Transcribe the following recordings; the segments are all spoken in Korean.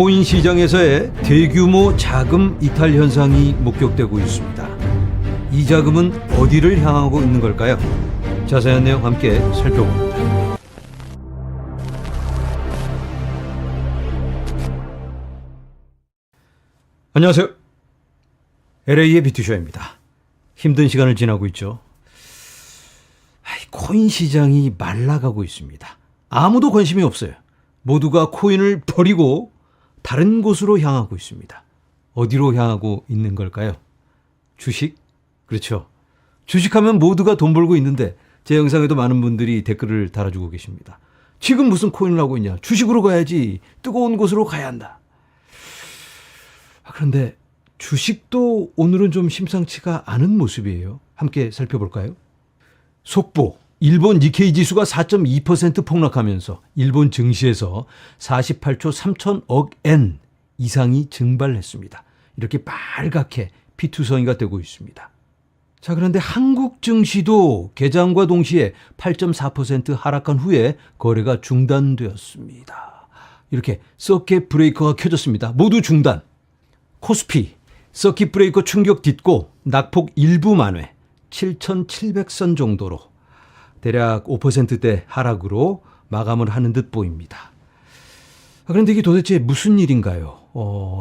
코인 시장에서의 대규모 자금 이탈 현상이 목격되고 있습니다. 이 자금은 어디를 향하고 있는 걸까요? 자세한 내용 함께 살펴봅니다. 안녕하세요. LA의 비투쇼입니다. 힘든 시간을 지나고 있죠. 코인 시장이 말라가고 있습니다. 아무도 관심이 없어요. 모두가 코인을 버리고 다른 곳으로 향하고 있습니다. 어디로 향하고 있는 걸까요? 주식? 그렇죠. 주식하면 모두가 돈 벌고 있는데 제 영상에도 많은 분들이 댓글을 달아주고 계십니다. 지금 무슨 코인을 하고 있냐? 주식으로 가야지. 뜨거운 곳으로 가야 한다. 그런데 주식도 오늘은 좀 심상치가 않은 모습이에요. 함께 살펴볼까요? 속보. 일본 니케이 지수가 4.2% 폭락하면서 일본 증시에서 48조 3천억 엔 이상이 증발했습니다. 이렇게 빨갛게 피투성이가 되고 있습니다. 자, 그런데 한국 증시도 개장과 동시에 8.4% 하락한 후에 거래가 중단되었습니다. 이렇게 서킷 브레이커가 켜졌습니다. 모두 중단. 코스피 서킷 브레이커 충격 딛고 낙폭 일부 만회 7,700선 정도로 대략 5%대 하락으로 마감을 하는 듯 보입니다. 그런데 이게 도대체 무슨 일인가요?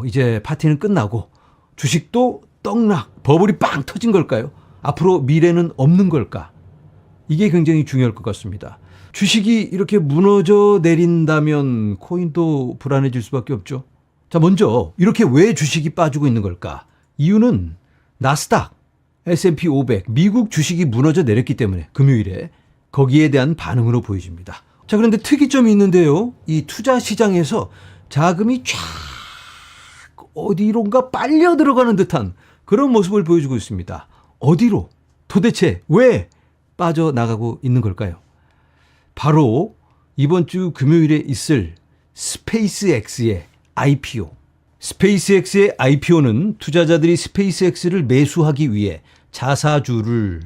이제 파티는 끝나고 주식도 떡락, 버블이 빵 터진 걸까요? 앞으로 미래는 없는 걸까? 이게 굉장히 중요할 것 같습니다. 주식이 이렇게 무너져 내린다면 코인도 불안해질 수밖에 없죠. 자, 먼저 이렇게 왜 주식이 빠지고 있는 걸까? 이유는 나스닥, S&P 500, 미국 주식이 무너져 내렸기 때문에 금요일에 거기에 대한 반응으로 보여집니다. 자, 그런데 특이점이 있는데요. 이 투자 시장에서 자금이 쫙 어디론가 빨려 들어가는 듯한 그런 모습을 보여주고 있습니다. 어디로? 도대체 왜 빠져나가고 있는 걸까요? 바로 이번 주 금요일에 있을 스페이스X의 IPO. 스페이스X의 IPO는 투자자들이 스페이스X를 매수하기 위해 자사주를,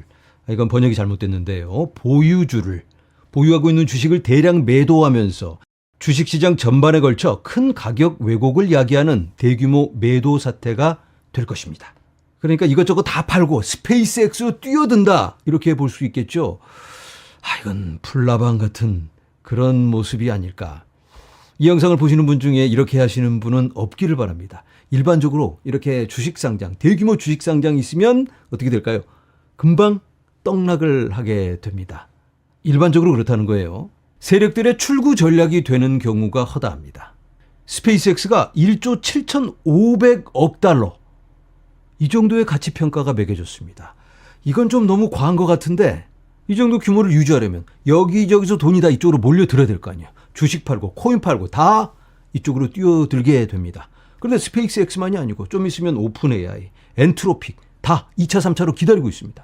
이건 번역이 잘못됐는데요, 보유하고 있는 주식을 대량 매도하면서 주식시장 전반에 걸쳐 큰 가격 왜곡을 야기하는 대규모 매도 사태가 될 것입니다. 그러니까 이것저것 다 팔고 스페이스X로 뛰어든다, 이렇게 볼 수 있겠죠. 이건 풀라방 같은 그런 모습이 아닐까. 이 영상을 보시는 분 중에 이렇게 하시는 분은 없기를 바랍니다. 일반적으로 이렇게 주식상장, 대규모 주식상장이 있으면 어떻게 될까요? 금방 떡락을 하게 됩니다. 일반적으로 그렇다는 거예요. 세력들의 출구 전략이 되는 경우가 허다합니다. 스페이스X가 1조 7,500억 달러, 이 정도의 가치평가가 매겨졌습니다. 이건 좀 너무 과한 것 같은데 이 정도 규모를 유지하려면 여기저기서 돈이 다 이쪽으로 몰려들어야 될 거 아니에요. 주식 팔고 코인 팔고 다 이쪽으로 뛰어들게 됩니다. 그런데 스페이스X만이 아니고 좀 있으면 오픈 AI, 엔트로픽 다 2차, 3차로 기다리고 있습니다.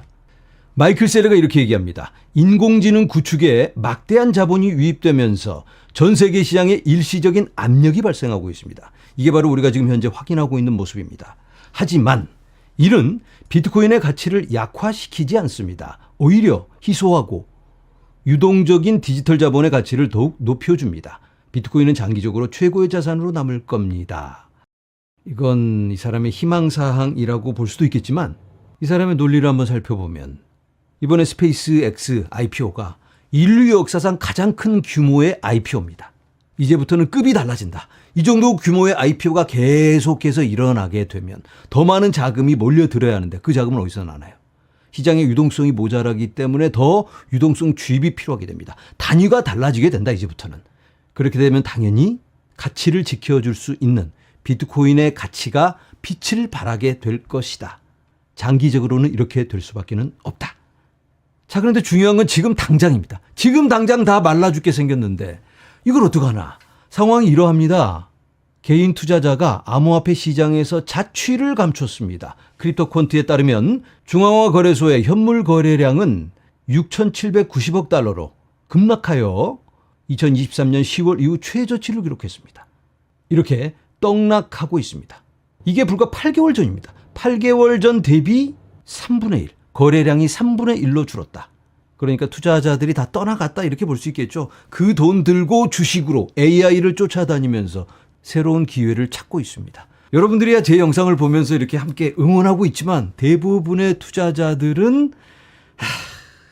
마이클 셀러가 이렇게 얘기합니다. 인공지능 구축에 막대한 자본이 유입되면서 전 세계 시장에 일시적인 압력이 발생하고 있습니다. 이게 바로 우리가 지금 현재 확인하고 있는 모습입니다. 하지만 이는 비트코인의 가치를 약화시키지 않습니다. 오히려 희소하고 유동적인 디지털 자본의 가치를 더욱 높여줍니다. 비트코인은 장기적으로 최고의 자산으로 남을 겁니다. 이건 이 사람의 희망사항이라고 볼 수도 있겠지만 이 사람의 논리를 한번 살펴보면 이번에 스페이스X IPO가 인류 역사상 가장 큰 규모의 IPO입니다. 이제부터는 급이 달라진다. 이 정도 규모의 IPO가 계속해서 일어나게 되면 더 많은 자금이 몰려들어야 하는데 그 자금은 어디서 나나요? 시장의 유동성이 모자라기 때문에 더 유동성 주입이 필요하게 됩니다. 단위가 달라지게 된다, 이제부터는. 그렇게 되면 당연히 가치를 지켜줄 수 있는 비트코인의 가치가 빛을 발하게 될 것이다. 장기적으로는 이렇게 될 수밖에 없다. 자, 그런데 중요한 건 지금 당장입니다. 지금 당장 다 말라 죽게 생겼는데 이걸 어떡하나. 상황이 이러합니다. 개인 투자자가 암호화폐 시장에서 자취를 감췄습니다. 크립토콘트에 따르면 중앙화 거래소의 현물 거래량은 6,790억 달러로 급락하여 2023년 10월 이후 최저치를 기록했습니다. 이렇게 떡락하고 있습니다. 이게 불과 8개월 전입니다. 8개월 전 대비 3분의 1, 거래량이 3분의 1로 줄었다. 그러니까 투자자들이 다 떠나갔다, 이렇게 볼 수 있겠죠. 그 돈 들고 주식으로 AI를 쫓아다니면서 새로운 기회를 찾고 있습니다. 여러분들이야 제 영상을 보면서 이렇게 함께 응원하고 있지만 대부분의 투자자들은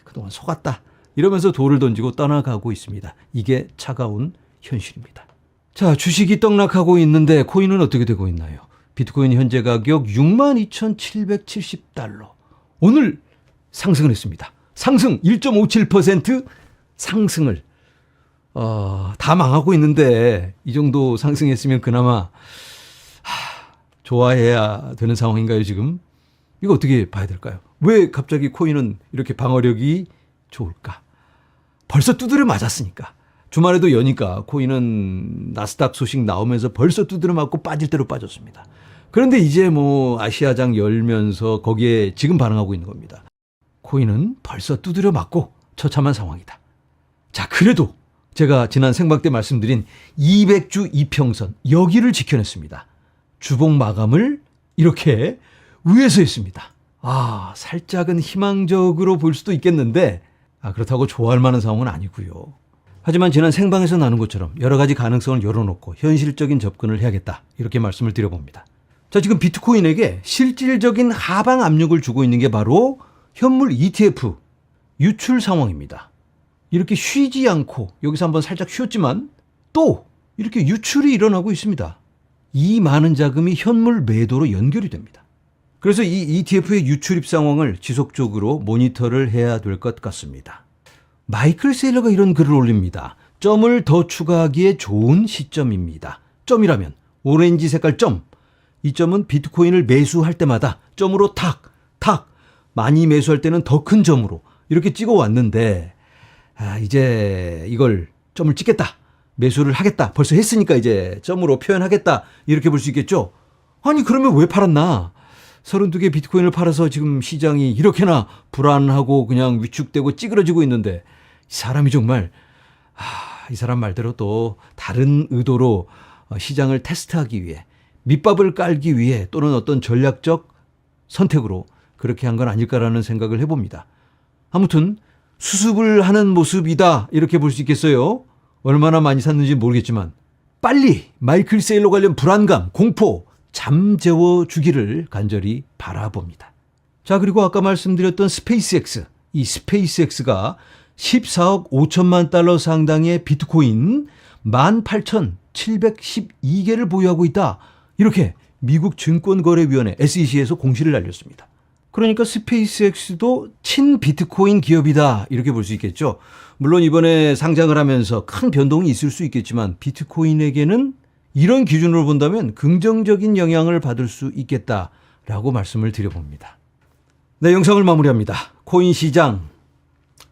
그동안 속았다 이러면서 돌을 던지고 떠나가고 있습니다. 이게 차가운 현실입니다. 자, 주식이 떡락하고 있는데 코인은 어떻게 되고 있나요? 비트코인 현재 가격 62,770달러. 오늘 상승을 했습니다. 상승 1.57% 상승을 다 망하고 있는데 이 정도 상승했으면 그나마 좋아해야 되는 상황인가요, 지금? 이거 어떻게 봐야 될까요? 왜 갑자기 코인은 이렇게 방어력이 좋을까? 벌써 두드려 맞았으니까. 주말에도 여니까 코인은 나스닥 소식 나오면서 벌써 두드려 맞고 빠질 대로 빠졌습니다. 그런데 이제 뭐 아시아장 열면서 거기에 지금 반응하고 있는 겁니다. 코인은 벌써 두드려 맞고 처참한 상황이다. 자, 그래도 제가 지난 생방 때 말씀드린 200주 이평선 여기를 지켜냈습니다. 주봉 마감을 이렇게 위에서 했습니다. 살짝은 희망적으로 볼 수도 있겠는데 그렇다고 좋아할 만한 상황은 아니고요. 하지만 지난 생방에서 나눈 것처럼 여러 가지 가능성을 열어놓고 현실적인 접근을 해야겠다 이렇게 말씀을 드려봅니다. 자, 지금 비트코인에게 실질적인 하방 압력을 주고 있는 게 바로 현물 ETF 유출 상황입니다. 이렇게 쉬지 않고 여기서 한번 살짝 쉬었지만 또 이렇게 유출이 일어나고 있습니다. 이 많은 자금이 현물 매도로 연결이 됩니다. 그래서 이 ETF의 유출입 상황을 지속적으로 모니터를 해야 될 것 같습니다. 마이클 세일러가 이런 글을 올립니다. 점을 더 추가하기에 좋은 시점입니다. 점이라면 오렌지 색깔 점. 이 점은 비트코인을 매수할 때마다 점으로 탁 많이 매수할 때는 더 큰 점으로 이렇게 찍어 왔는데 이제 이걸 점을 찍겠다. 매수를 하겠다. 벌써 했으니까 이제 점으로 표현하겠다. 이렇게 볼 수 있겠죠. 아니 그러면 왜 팔았나? 32개 비트코인을 팔아서 지금 시장이 이렇게나 불안하고 그냥 위축되고 찌그러지고 있는데 이 사람이 정말 이 사람 말대로 또 다른 의도로 시장을 테스트하기 위해 밑밥을 깔기 위해 또는 어떤 전략적 선택으로 그렇게 한 건 아닐까라는 생각을 해봅니다. 아무튼 수습을 하는 모습이다 이렇게 볼 수 있겠어요. 얼마나 많이 샀는지 모르겠지만 빨리 마이클 세일러 관련 불안감, 공포 잠재워 주기를 간절히 바라봅니다. 자, 그리고 아까 말씀드렸던 스페이스X, 이 스페이스X가 14억 5천만 달러 상당의 비트코인 18,712개를 보유하고 있다. 이렇게 미국 증권거래위원회 SEC에서 공시를 날렸습니다. 그러니까 스페이스X도 친비트코인 기업이다 이렇게 볼 수 있겠죠. 물론 이번에 상장을 하면서 큰 변동이 있을 수 있겠지만 비트코인에게는 이런 기준으로 본다면 긍정적인 영향을 받을 수 있겠다라고 말씀을 드려봅니다. 네, 영상을 마무리합니다. 코인 시장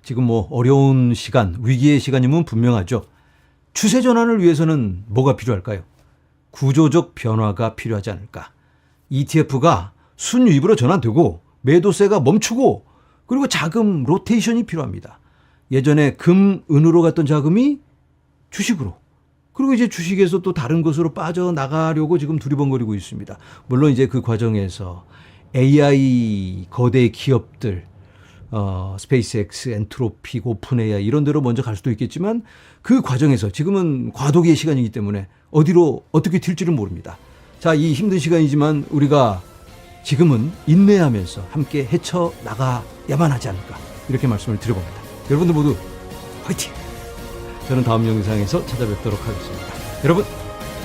지금 뭐 어려운 시간, 위기의 시간임은 분명하죠. 추세 전환을 위해서는 뭐가 필요할까요? 구조적 변화가 필요하지 않을까. ETF가 순유입으로 전환되고 매도세가 멈추고 그리고 자금 로테이션이 필요합니다. 예전에 금, 은으로 갔던 자금이 주식으로 그리고 이제 주식에서 또 다른 것으로 빠져나가려고 지금 두리번거리고 있습니다. 물론 이제 그 과정에서 AI 거대 기업들 스페이스X, 엔트로픽, 오픈 AI 이런 데로 먼저 갈 수도 있겠지만 그 과정에서 지금은 과도기의 시간이기 때문에 어디로 어떻게 튈지를 모릅니다. 자, 이 힘든 시간이지만 우리가 지금은 인내하면서 함께 헤쳐나가야만 하지 않을까 이렇게 말씀을 드려봅니다. 여러분들 모두 화이팅! 저는 다음 영상에서 찾아뵙도록 하겠습니다. 여러분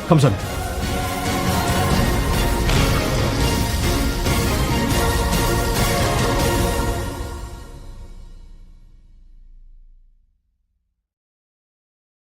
감사합니다.